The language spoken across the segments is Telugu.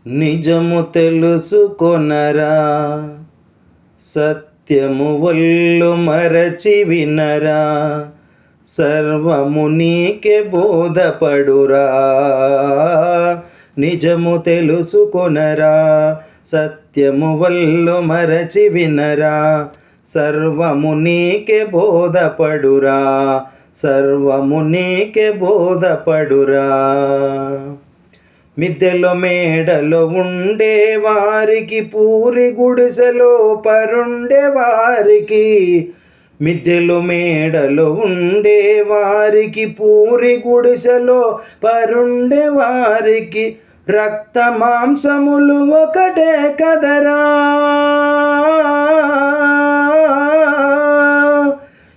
నిజము తెలుసుకొనరా, సత్యము వల్లు మరచి వినరా, సర్వము నీకే బోధపడురా. నిజము తెలుసుకొనరా, సత్యము వల్లు మరచి వినరా, సర్వము నీకే బోధపడురా, సర్వము నీకే బోధపడురా. మిద్దెలో మేడలో ఉండే వారికి, పూరి గుడిసెలో పరుండే వారికి, మిద్దెలో మేడలో ఉండే వారికి, పూరి గుడిసెలో పరుండే వారికి, రక్త మాంసములు ఒకటే కదరా.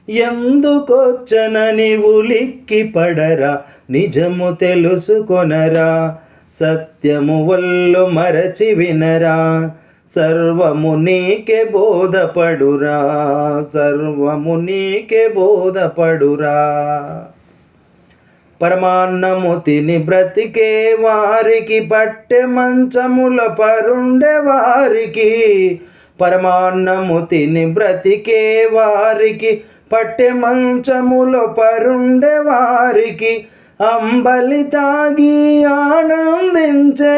ఎందుకొచ్చనని ఉలిక్కి పడరా, నిజము తెలుసుకొనరా, సత్యము వల్లు మరచి వినరా, సర్వము నీకే బోధపడురా, సర్వము నీకే బోధపడురా. పరమాన్నము తిని బ్రతికే వారికి, పట్టె మంచముల పరుండే వారికి, పరమాన్నము తిని బ్రతికే వారికి, పట్టె మంచముల పరుండే వారికి, అంబలి తాగి ఆనందించే,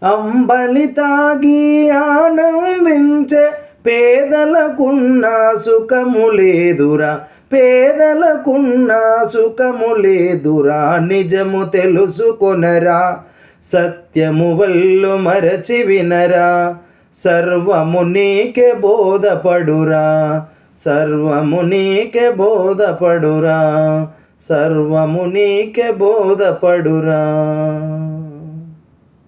అంబలి తాగి ఆనందించే పేదలకున్న సుఖము లేదురా, పేదలకున్న సుఖము లేదురా. నిజము తెలుసుకొనరా, సత్యము వల్లు మరచి వినరా, సర్వము నీకే బోధపడురా, సర్వము నీకే బోధపడురా, సర్వము నీకే బోధపడురా.